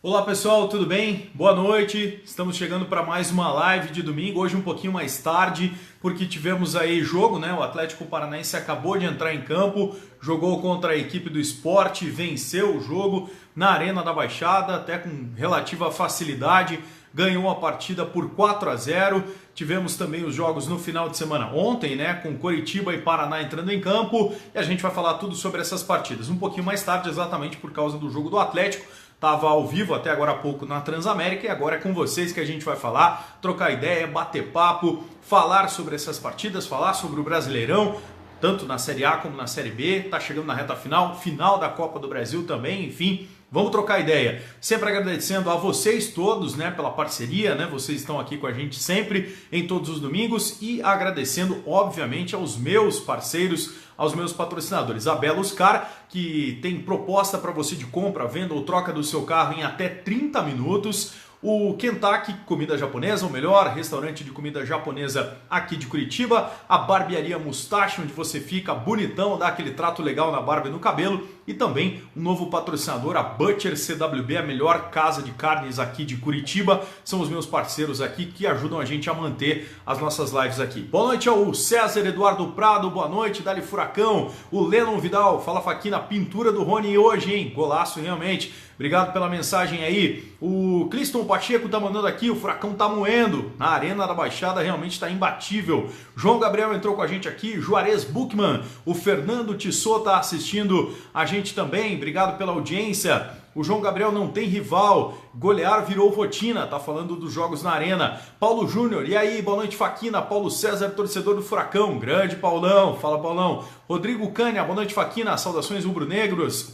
Olá pessoal, tudo bem? Boa noite, estamos chegando para mais uma live de domingo, hoje um pouquinho mais tarde, porque tivemos aí jogo, né? O Atlético Paranaense acabou de entrar em campo, jogou contra a equipe do Sport, venceu o jogo na Arena da Baixada, até com relativa facilidade, ganhou a partida por 4-0. Tivemos também os jogos no final de semana ontem, né, com Coritiba e Paraná entrando em campo, e a gente vai falar tudo sobre essas partidas. Um pouquinho mais tarde, exatamente por causa do jogo do Atlético. Estava ao vivo até agora há pouco na Transamérica e agora é com vocês que a gente vai falar, trocar ideia, bater papo, falar sobre essas partidas, falar sobre o Brasileirão, tanto na Série A como na Série B. Está chegando na reta final da Copa do Brasil também, enfim. Vamos trocar ideia. Sempre agradecendo a vocês todos, né, pela parceria, né? Vocês estão aqui com a gente sempre em todos os domingos e agradecendo, obviamente, aos meus parceiros, aos meus patrocinadores. A Beluscar, que tem proposta para você de compra, venda ou troca do seu carro em até 30 minutos. O Kentucky, comida japonesa, o melhor restaurante de comida japonesa aqui de Curitiba. A Barbearia Mustache, onde você fica bonitão, dá aquele trato legal na barba e no cabelo. E também um novo patrocinador, a Butcher CWB, a melhor casa de carnes aqui de Curitiba. São os meus parceiros aqui que ajudam a gente a manter as nossas lives aqui. Boa noite ao César Eduardo Prado, boa noite, Dali Furacão. O Lennon Vidal, fala Faquina, pintura do Rony hoje, hein? Golaço realmente. Obrigado pela mensagem aí. O Cliston Pacheco tá mandando aqui, o Furacão tá moendo. Na Arena da Baixada realmente está imbatível. João Gabriel entrou com a gente aqui, Juarez Buchmann, o Fernando Tissot tá assistindo a gente também. Obrigado pela audiência. O João Gabriel não tem rival, golear virou rotina, tá falando dos jogos na Arena. Paulo Júnior, e aí, boa noite Faquina. Paulo César, torcedor do Furacão, grande Paulão, fala Paulão. Rodrigo Cânia, boa noite Faquina, saudações rubro-negras.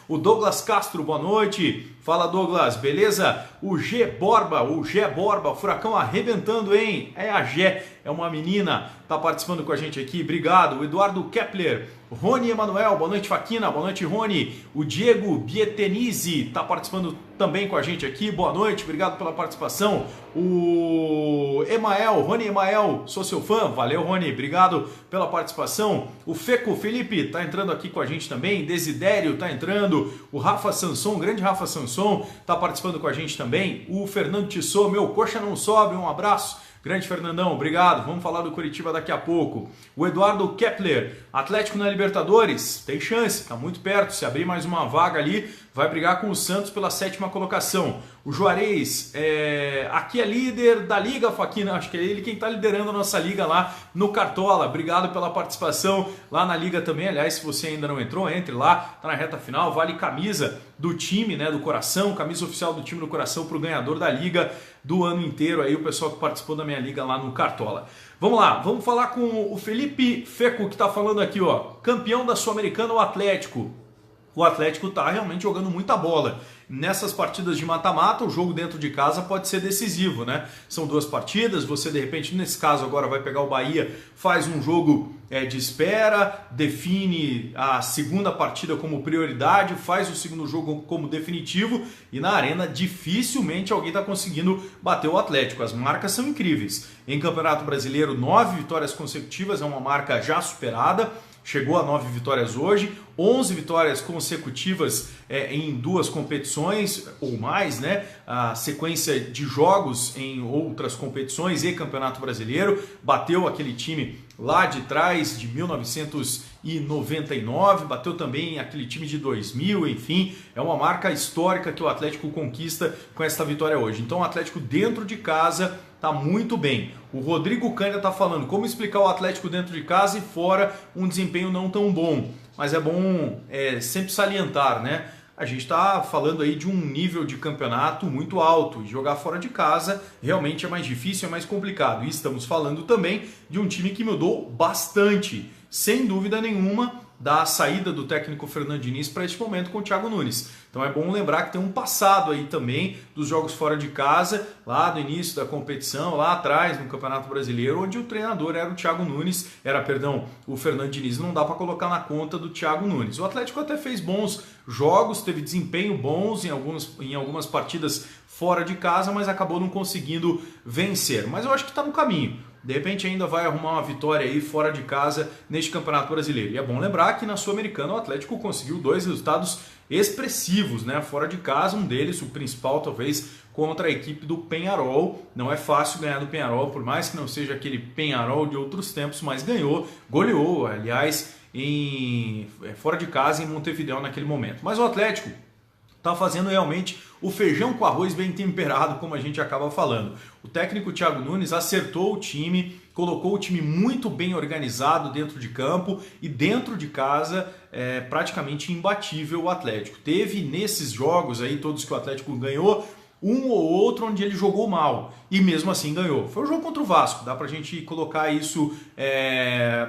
O Douglas Castro, boa noite, fala Douglas, beleza? O Gé Borba, Furacão arrebentando, hein? É a Gé, é uma menina, tá participando com a gente aqui, obrigado. O Eduardo Kepler, Rony Emanuel, boa noite Faquina, boa noite Rony. O Diego Bietenizzi tá participando também com a gente aqui, boa noite, obrigado pela participação. O Emael, Rony Emael, sou seu fã, valeu Rony, obrigado pela participação. O Feco Felipe tá entrando aqui com a gente também, Desidério tá entrando, o Rafa Sanson, grande Rafa Sanson, tá participando com a gente também. O Fernando Tissot, meu coxa não sobe, um abraço. Grande Fernandão, obrigado. Vamos falar do Coritiba daqui a pouco. O Eduardo Kepler, Atlético na Libertadores, tem chance, está muito perto. Se abrir mais uma vaga ali, vai brigar com o Santos pela 7ª colocação. O Juarez, aqui é líder da Liga, Faquina, acho que é ele quem está liderando a nossa Liga lá no Cartola. Obrigado pela participação lá na Liga também. Aliás, se você ainda não entrou, entre lá, tá na reta final, vale camisa do time, né, do coração, camisa oficial do time do coração para o ganhador da Liga do ano inteiro, aí o pessoal que participou da minha Liga lá no Cartola. Vamos lá, vamos falar com o Felipe Feco, que está falando aqui, ó, campeão da Sul-Americana, o Atlético. O Atlético está realmente jogando muita bola. Nessas partidas de mata-mata, o jogo dentro de casa pode ser decisivo, né? São 2 partidas, você de repente, nesse caso agora vai pegar o Bahia, faz um jogo de espera, define a segunda partida como prioridade, faz o segundo jogo como definitivo e na Arena dificilmente alguém está conseguindo bater o Atlético. As marcas são incríveis. Em Campeonato Brasileiro, 9 vitórias consecutivas, é uma marca já superada. Chegou a 9 vitórias hoje, 11 vitórias consecutivas em 2 competições ou mais, né? A sequência de jogos em outras competições e Campeonato Brasileiro. Bateu aquele time lá de trás, de 1999, bateu também aquele time de 2000, enfim. É uma marca histórica que o Atlético conquista com esta vitória hoje. Então o Atlético dentro de casa tá muito bem. O Rodrigo Cânia tá falando como explicar o Atlético dentro de casa e fora um desempenho não tão bom. Mas é bom sempre salientar, né? A gente está falando aí de um nível de campeonato muito alto. E jogar fora de casa realmente é mais difícil, é mais complicado. E estamos falando também de um time que mudou bastante, sem dúvida nenhuma, da saída do técnico Fernando Diniz para este momento com o Thiago Nunes. Então é bom lembrar que tem um passado aí também dos jogos fora de casa, lá do início da competição, lá atrás no Campeonato Brasileiro, onde o treinador era o Thiago Nunes, o Fernando Diniz. Não dá para colocar na conta do Thiago Nunes. O Atlético até fez bons jogos, teve desempenho bons em algumas partidas fora de casa, mas acabou não conseguindo vencer. Mas eu acho que está no caminho. de repente ainda vai arrumar uma vitória aí fora de casa neste Campeonato Brasileiro. E é bom lembrar que na Sul-Americana o Atlético conseguiu 2 resultados expressivos, né, fora de casa, um deles, o principal talvez, contra a equipe do Peñarol. Não é fácil ganhar do Peñarol, por mais que não seja aquele Peñarol de outros tempos, mas ganhou, goleou, aliás, fora de casa em Montevideo naquele momento. Mas o Atlético está fazendo realmente o feijão com arroz bem temperado, como a gente acaba falando. O técnico Thiago Nunes acertou o time, colocou o time muito bem organizado dentro de campo e dentro de casa praticamente imbatível o Atlético. Teve nesses jogos aí, todos que o Atlético ganhou, um ou outro onde ele jogou mal e mesmo assim ganhou. Foi o jogo contra o Vasco, dá pra gente colocar isso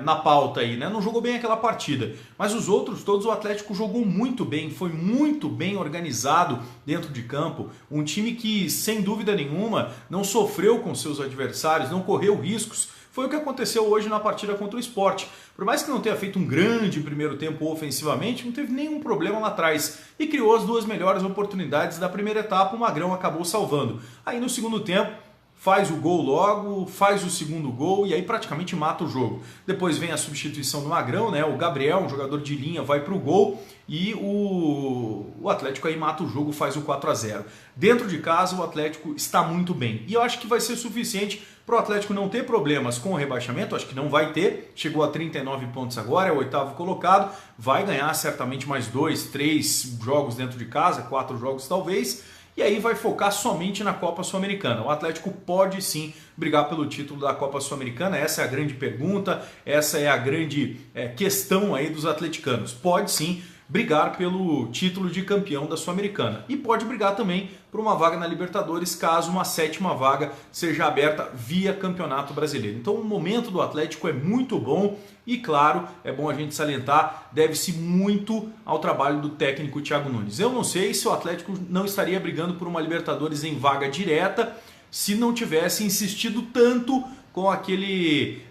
na pauta aí, né? Não jogou bem aquela partida, mas os outros todos o Atlético jogou muito bem, foi muito bem organizado dentro de campo, um time que sem dúvida nenhuma não sofreu com seus adversários, não correu riscos. Foi o que aconteceu hoje na partida contra o Sport. Por mais que não tenha feito um grande primeiro tempo ofensivamente, não teve nenhum problema lá atrás e criou as 2 melhores oportunidades da primeira etapa, o Magrão acabou salvando. Aí no segundo tempo, faz o gol logo, faz o segundo gol e aí praticamente mata o jogo. Depois vem a substituição do Magrão, né? O Gabriel, um jogador de linha, vai para o gol e o Atlético aí mata o jogo, faz o 4-0. Dentro de casa o Atlético está muito bem e eu acho que vai ser suficiente para o Atlético não ter problemas com o rebaixamento. Acho que não vai ter, chegou a 39 pontos agora, é o 8º colocado, vai ganhar certamente mais 2, 3 jogos dentro de casa, 4 jogos talvez, e aí vai focar somente na Copa Sul-Americana. O Atlético pode sim brigar pelo título da Copa Sul-Americana, essa é a grande pergunta, essa é a grande questão aí dos atleticanos. Pode sim brigar pelo título de campeão da Sul-Americana e pode brigar também por uma vaga na Libertadores caso uma 7ª vaga seja aberta via Campeonato Brasileiro. Então o momento do Atlético é muito bom e claro, é bom a gente salientar, deve-se muito ao trabalho do técnico Thiago Nunes. Eu não sei se o Atlético não estaria brigando por uma Libertadores em vaga direta se não tivesse insistido tanto com aquele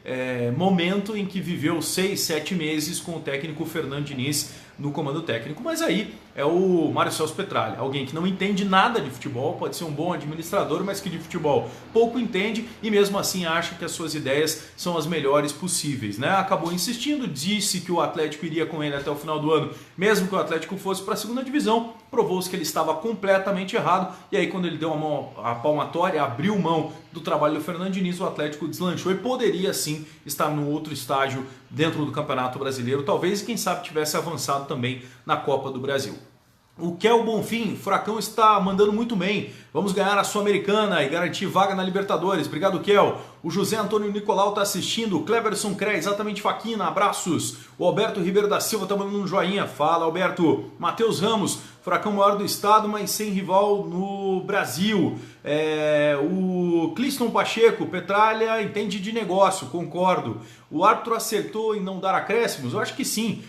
momento em que viveu 6, 7 meses com o técnico Fernando Diniz no comando técnico. Mas aí é o Mário Celso Petralha, alguém que não entende nada de futebol, pode ser um bom administrador, mas que de futebol pouco entende e mesmo assim acha que as suas ideias são as melhores possíveis, né? Acabou insistindo, disse que o Atlético iria com ele até o final do ano, mesmo que o Atlético fosse para a 2ª divisão, provou-se que ele estava completamente errado e aí quando ele deu a palmatória, abriu mão do trabalho do Fernando Diniz, o Atlético deslanchou e poderia sim estar no outro estágio dentro do Campeonato Brasileiro, talvez quem sabe tivesse avançado também na Copa do Brasil. O Kel Bonfim, Furacão está mandando muito bem, vamos ganhar a Sul-Americana e garantir vaga na Libertadores, obrigado Kel. O José Antônio Nicolau está assistindo, o Cleberson Cré, exatamente Faquina, abraços. O Alberto Ribeiro da Silva está mandando um joinha, fala Alberto. Matheus Ramos, Furacão maior do estado, mas sem rival no Brasil. O Cliston Pacheco, Petralha entende de negócio, concordo. O árbitro acertou em não dar acréscimos? Eu acho que sim.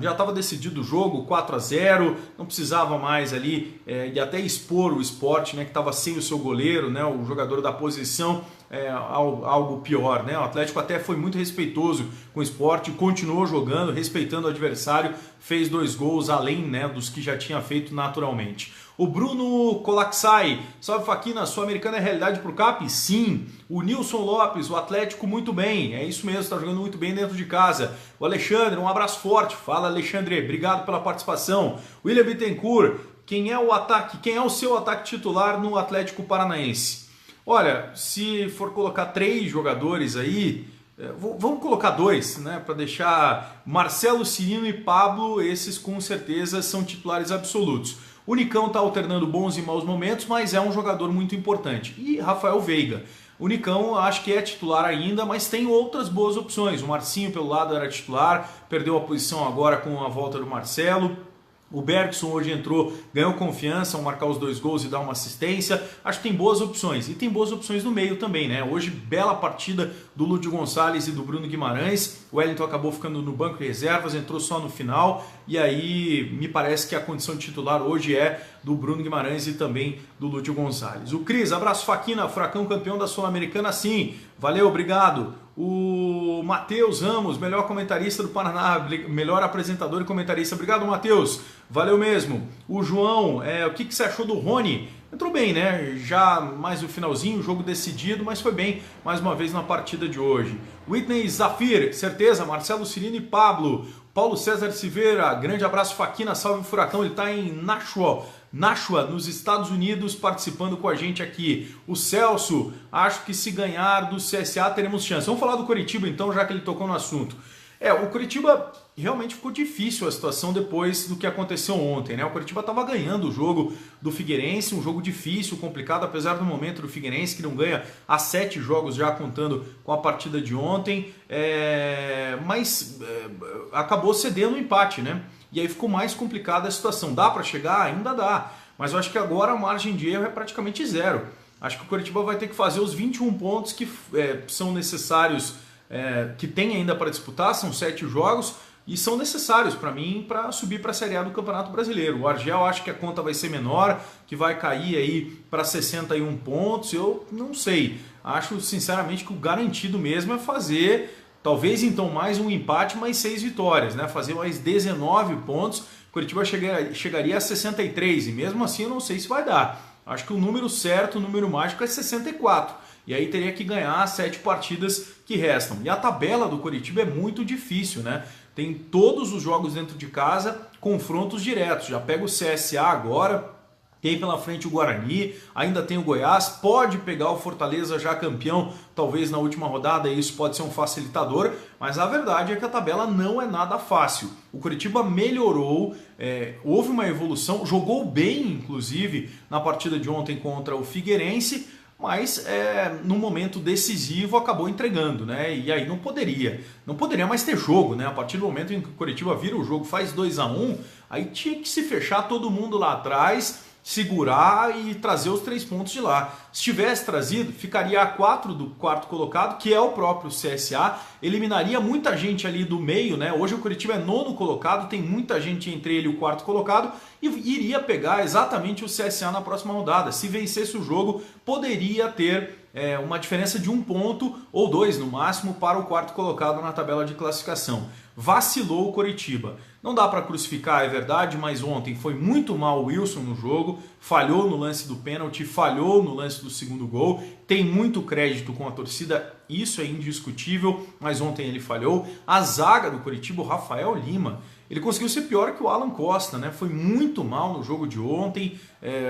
Já estava decidido o jogo, 4-0, não precisava mais ali e até expor o Sport, né, que estava sem o seu goleiro, né, o jogador da posição, algo pior, né? O Atlético até foi muito respeitoso com o Sport, continuou jogando, respeitando o adversário, fez 2 gols além, né, dos que já tinha feito naturalmente. O Bruno Colaxai, salve Faquina, a Sul-Americana é realidade pro Cap? Sim. O Nilson Lopes, o Atlético muito bem, é isso mesmo, está jogando muito bem dentro de casa. O Alexandre, um abraço forte, fala Alexandre, obrigado pela participação. William Bittencourt, quem é o seu ataque titular no Atlético Paranaense? Olha, se for colocar 3 jogadores aí, vamos colocar 2, né, para deixar Marcelo Cirino e Pablo, esses com certeza são titulares absolutos. O Nicão está alternando bons e maus momentos, mas é um jogador muito importante. E Rafael Veiga. O Nicão acho que é titular ainda, mas tem outras boas opções. O Marcinho pelo lado era titular, perdeu a posição agora com a volta do Marcelo. O Bergson hoje entrou, ganhou confiança ao marcar os 2 gols e dar uma assistência. Acho que tem boas opções. E tem boas opções no meio também, né? Hoje, bela partida do Lúdio Gonçalves e do Bruno Guimarães. O Wellington acabou ficando no banco de reservas, entrou só no final. E aí, me parece que a condição de titular hoje é do Bruno Guimarães e também do Lúdio Gonçalves. O Cris, abraço Faquina, Furacão campeão da Sul-Americana, sim. Valeu, obrigado. O Matheus Ramos, melhor comentarista do Paraná, melhor apresentador e comentarista. Obrigado, Matheus. Valeu mesmo. O João, o que você achou do Rony? entrou bem, né? Já mais no finalzinho, jogo decidido, mas foi bem mais uma vez na partida de hoje. Whitney Zafir, certeza, Marcelo Cirino e Pablo. Paulo César Silveira, grande abraço, Faquina, salve Furacão, ele está em Nashua, nos Estados Unidos, participando com a gente aqui. O Celso, acho que se ganhar do CSA teremos chance. Vamos falar do Coritiba então, já que ele tocou no assunto. O Coritiba realmente ficou difícil a situação depois do que aconteceu ontem, né? O Coritiba estava ganhando o jogo do Figueirense, um jogo difícil, complicado, apesar do momento do Figueirense, que não ganha há 7 jogos já contando com a partida de ontem, mas acabou cedendo o empate, né? E aí ficou mais complicada a situação. Dá para chegar? Ainda dá, mas eu acho que agora a margem de erro é praticamente zero. Acho que o Coritiba vai ter que fazer os 21 pontos que são necessários, que tem ainda para disputar, são 7 jogos, e são necessários para mim para subir para a Série A do Campeonato Brasileiro. O Argel, acho que a conta vai ser menor, que vai cair aí para 61 pontos, eu não sei. Acho sinceramente que o garantido mesmo é fazer, talvez então mais um empate, mais 6 vitórias, né? Fazer mais 19 pontos, Coritiba chegaria a 63, e mesmo assim eu não sei se vai dar. Acho que o número certo, o número mágico é 64. E aí teria que ganhar as 7 partidas que restam. E a tabela do Coritiba é muito difícil, né? Tem todos os jogos dentro de casa, confrontos diretos. Já pega o CSA agora, tem pela frente o Guarani, ainda tem o Goiás, pode pegar o Fortaleza já campeão, talvez na última rodada, e isso pode ser um facilitador, mas a verdade é que a tabela não é nada fácil. O Coritiba melhorou, houve uma evolução, jogou bem, inclusive, na partida de ontem contra o Figueirense, mas no momento decisivo acabou entregando, né? E aí não poderia mais ter jogo, né? A partir do momento em que o Coritiba vira o jogo, faz 2-1, aí tinha que se fechar todo mundo lá atrás, segurar e trazer os 3 pontos de lá. Se tivesse trazido, ficaria a 4 do quarto colocado, que é o próprio CSA, eliminaria muita gente ali do meio, né? Hoje o Coritiba é 9º colocado, tem muita gente entre ele e o 4º colocado, e iria pegar exatamente o CSA na próxima rodada. Se vencesse o jogo, poderia ter uma diferença de 1 ponto ou 2 no máximo para o 4º colocado na tabela de classificação. Vacilou o Coritiba. Não dá para crucificar, é verdade, mas ontem foi muito mal o Wilson no jogo, falhou no lance do pênalti, falhou no lance do segundo gol, tem muito crédito com a torcida, isso é indiscutível, mas ontem ele falhou. A zaga do Coritiba, o Rafael Lima, ele conseguiu ser pior que o Alan Costa, né? Foi muito mal no jogo de ontem.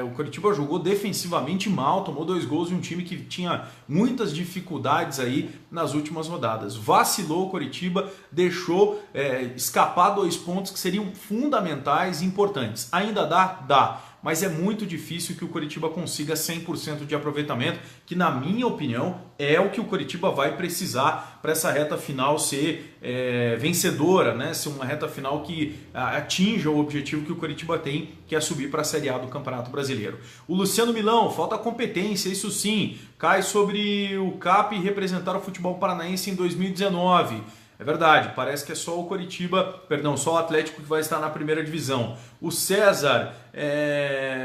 O Coritiba jogou defensivamente mal, tomou 2 gols de um time que tinha muitas dificuldades aí nas últimas rodadas. Vacilou o Coritiba, deixou escapar 2 pontos que seriam fundamentais e importantes. Ainda dá? Dá. Mas é muito difícil que o Coritiba consiga 100% de aproveitamento, que na minha opinião é o que o Coritiba vai precisar para essa reta final ser vencedora, né? Ser uma reta final que atinja o objetivo que o Coritiba tem, que é subir para a Série A do Campeonato Brasileiro. O Luciano Milão, falta competência, isso sim, cai sobre o CAP representar o futebol paranaense em 2019. É verdade, parece que é só o Coritiba, só o Atlético que vai estar na primeira divisão. O César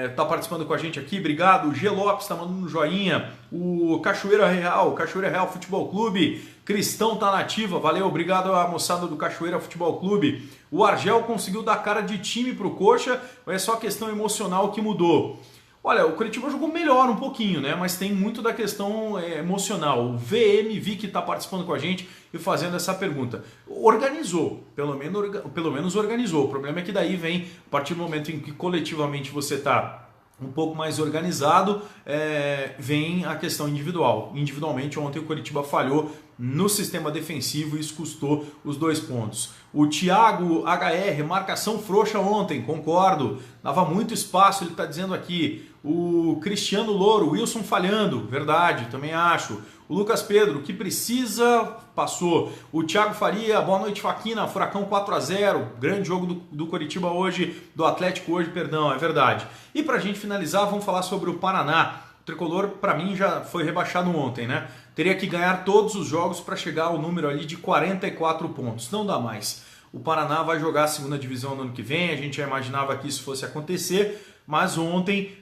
está participando com a gente aqui, obrigado. O G. Lopes está mandando um joinha. O Cachoeira Real Futebol Clube, Cristão tá na ativa, valeu, obrigado à moçada do Cachoeira Futebol Clube. O Argel conseguiu dar cara de time pro Coxa, ou é só questão emocional que mudou? Olha, o Coritiba jogou melhor um pouquinho, né? Mas tem muito da questão emocional. O VM vi que está participando com a gente e fazendo essa pergunta. Organizou, pelo menos organizou. O problema é que daí vem, a partir do momento em que coletivamente você está um pouco mais organizado, vem a questão individual. Individualmente, ontem o Coritiba falhou no sistema defensivo e isso custou os 2 pontos. O Thiago HR, marcação frouxa ontem, concordo. Dava muito espaço, ele está dizendo aqui. O Cristiano Louro, Wilson falhando, verdade, também acho. O Lucas Pedro, que precisa, passou. O Thiago Faria, boa noite Faquina, Furacão 4-0, grande jogo do Coritiba hoje, do Atlético hoje, perdão, é verdade. E pra gente finalizar, vamos falar sobre o Paraná. O Tricolor, para mim, já foi rebaixado ontem, né? Teria que ganhar todos os jogos para chegar ao número ali de 44 pontos, não dá mais. O Paraná vai jogar a segunda divisão no ano que vem, a gente já imaginava que isso fosse acontecer, mas ontem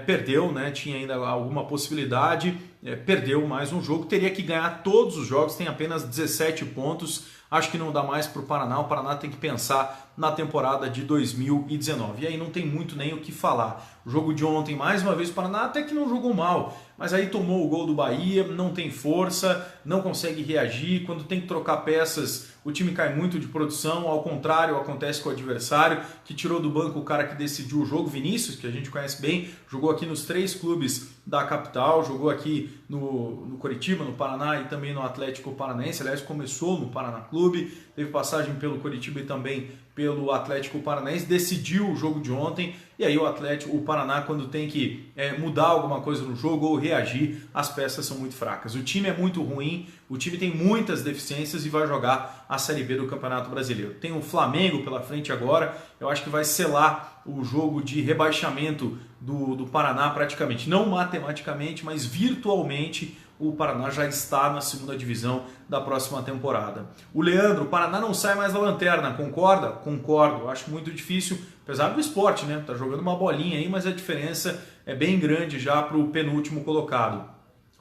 perdeu, né? Tinha ainda alguma possibilidade perdeu mais um jogo, teria que ganhar todos os jogos, tem apenas 17 pontos, acho que não dá mais para o Paraná tem que pensar na temporada de 2019, e aí não tem muito nem o que falar. O jogo de ontem, mais uma vez, o Paraná até que não jogou mal, mas aí tomou o gol do Bahia, não tem força, não consegue reagir, quando tem que trocar peças, o time cai muito de produção, ao contrário, acontece com o adversário, que tirou do banco o cara que decidiu o jogo, Vinícius, que a gente conhece bem, jogou aqui nos 3 clubes da capital, jogou aqui no Coritiba, no Paraná e também no Atlético Paranaense, aliás, começou no Paraná Clube, teve passagem pelo Coritiba e também pelo Atlético Paranaense, decidiu o jogo de ontem, e aí o Paraná, quando tem que mudar alguma coisa no jogo ou reagir, as peças são muito fracas. O time é muito ruim, o time tem muitas deficiências e vai jogar a Série B do Campeonato Brasileiro. Tem o Flamengo pela frente agora, eu acho que vai selar o jogo de rebaixamento do Paraná praticamente, não matematicamente, mas virtualmente. O Paraná já está na 2ª divisão da próxima temporada. O Leandro, o Paraná não sai mais da lanterna, concorda? Concordo, acho muito difícil, apesar do Sport, né? Tá jogando uma bolinha aí, mas a diferença é bem grande já para o penúltimo colocado.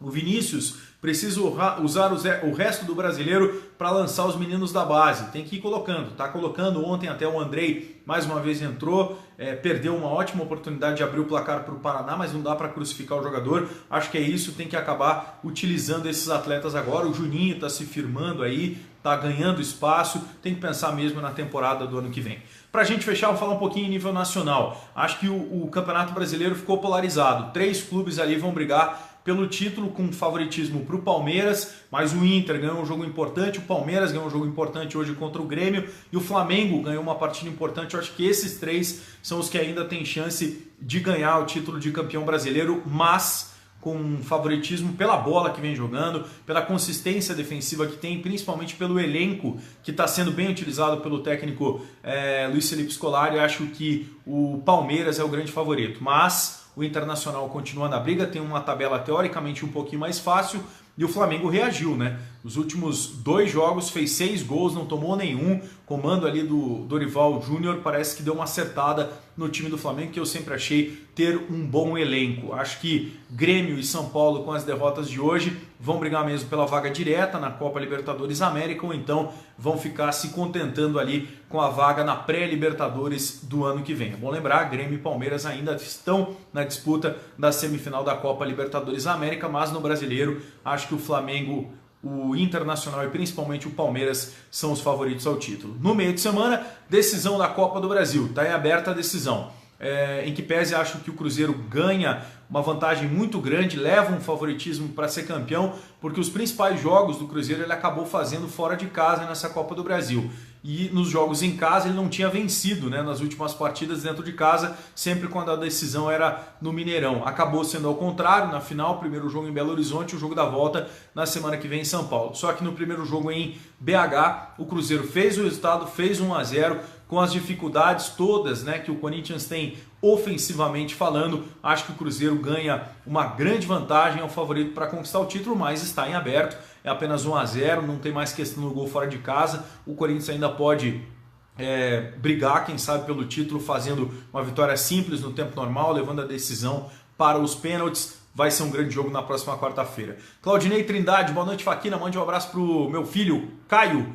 O Vinícius precisa usar o resto do brasileiro para lançar os meninos da base. Tem que ir colocando. Está colocando. Ontem até o Andrei mais uma vez entrou. Perdeu uma ótima oportunidade de abrir o placar para o Paraná, mas não dá para crucificar o jogador. Acho que é isso. Tem que acabar utilizando esses atletas agora. O Juninho está se firmando aí. Está ganhando espaço. Tem que pensar mesmo na temporada do ano que vem. Para a gente fechar, vou falar um pouquinho em nível nacional. Acho que o Campeonato Brasileiro ficou polarizado. 3 clubes ali vão brigar pelo título com favoritismo para o Palmeiras, mas o Inter ganhou um jogo importante, o Palmeiras ganhou um jogo importante hoje contra o Grêmio e o Flamengo ganhou uma partida importante. Eu acho que esses 3 são os que ainda têm chance de ganhar o título de campeão brasileiro, mas com favoritismo pela bola que vem jogando, pela consistência defensiva que tem, principalmente pelo elenco que está sendo bem utilizado pelo técnico Luiz Felipe Scolari. Eu acho que o Palmeiras é o grande favorito, mas o Internacional continua na briga, tem uma tabela teoricamente um pouquinho mais fácil e o Flamengo reagiu, né? Nos últimos 2 jogos fez 6 gols, não tomou nenhum. Comando ali do Dorival Júnior parece que deu uma acertada no time do Flamengo, que eu sempre achei ter um bom elenco. Acho que Grêmio e São Paulo, com as derrotas de hoje, vão brigar mesmo pela vaga direta na Copa Libertadores América, ou então vão ficar se contentando ali com a vaga na pré-Libertadores do ano que vem. É bom lembrar, Grêmio e Palmeiras ainda estão na disputa da semifinal da Copa Libertadores América, mas no Brasileiro acho que o Flamengo, o Internacional e principalmente o Palmeiras são os favoritos ao título. No meio de semana, decisão da Copa do Brasil. Está em aberta a decisão. Em que pese acho que o Cruzeiro ganha uma vantagem muito grande, leva um favoritismo para ser campeão, porque os principais jogos do Cruzeiro ele acabou fazendo fora de casa nessa Copa do Brasil. E nos jogos em casa ele não tinha vencido, né, nas últimas partidas dentro de casa, sempre quando a decisão era no Mineirão. Acabou sendo ao contrário, na final, primeiro jogo em Belo Horizonte, o jogo da volta na semana que vem em São Paulo. Só que no primeiro jogo em BH, o Cruzeiro fez o resultado, fez 1-0, com as dificuldades todas, né, que o Corinthians tem ofensivamente falando. Acho que o Cruzeiro ganha uma grande vantagem, é o favorito para conquistar o título, mas está em aberto, é apenas 1-0, não tem mais questão do gol fora de casa. O Corinthians ainda pode brigar, quem sabe, pelo título, fazendo uma vitória simples no tempo normal, levando a decisão para os pênaltis. Vai ser um grande jogo na próxima quarta-feira. Claudinei Trindade, boa noite, Faquina. Mande um abraço para o meu filho, Caio,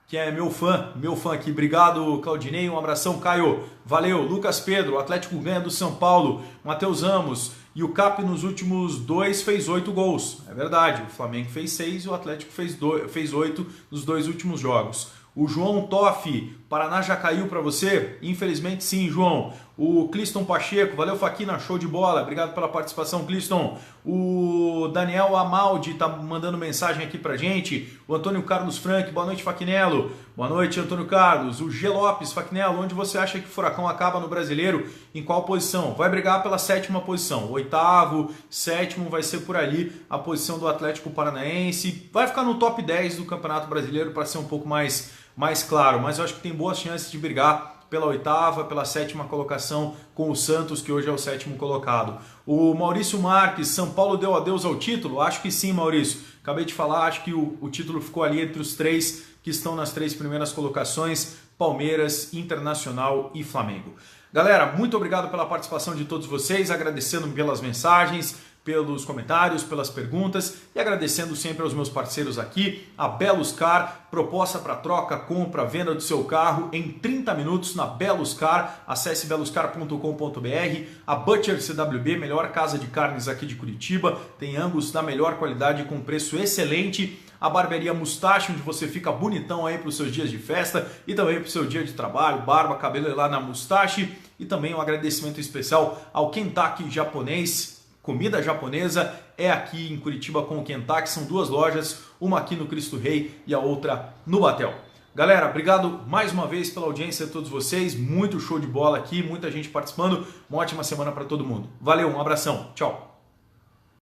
que é meu fã aqui. Obrigado, Claudinei, um abração, Caio. Valeu. Lucas Pedro, o Atlético ganha do São Paulo. Matheus Amos, e o Cap nos últimos 2 fez 8 gols. É verdade, o Flamengo fez 6 e o Atlético fez 8 nos 2 últimos jogos. O João Toff, Paraná já caiu para você? Infelizmente sim, João. O Cliston Pacheco, valeu, Faquina, show de bola. Obrigado pela participação, Cliston. O Daniel Amaldi tá mandando mensagem aqui pra gente. O Antônio Carlos Frank, boa noite, Faquinello. Boa noite, Antônio Carlos. O G. Lopes, Faquinello, onde você acha que o Furacão acaba no Brasileiro? Em qual posição? Vai brigar pela 7ª posição. 8º, 7º vai ser por ali a posição do Atlético Paranaense. Vai ficar no top 10 do Campeonato Brasileiro para ser um pouco mais claro, mas eu acho que tem boas chances de brigar pela 8ª, pela 7ª colocação com o Santos, que hoje é o 7º colocado. O Maurício Marques, São Paulo deu adeus ao título? Acho que sim, Maurício. Acabei de falar, acho que o título ficou ali entre os 3 que estão nas 3 primeiras colocações, Palmeiras, Internacional e Flamengo. Galera, muito obrigado pela participação de todos vocês, agradecendo pelas mensagens, pelos comentários, pelas perguntas e agradecendo sempre aos meus parceiros aqui, a Belus Car, proposta para troca, compra, venda do seu carro em 30 minutos na Belus Car, acesse beluscar.com.br, a Butcher CWB, melhor casa de carnes aqui de Curitiba, tem Angus da melhor qualidade com preço excelente, a Barbearia Mustache, onde você fica bonitão aí para os seus dias de festa e também para o seu dia de trabalho, barba, cabelo lá na Mustache, e também um agradecimento especial ao Kentucky Japonês. Comida japonesa é aqui em Curitiba com o Kentucky, são duas lojas, uma aqui no Cristo Rei e a outra no Batel. Galera, obrigado mais uma vez pela audiência de todos vocês, muito show de bola aqui, muita gente participando, uma ótima semana para todo mundo. Valeu, um abração, tchau!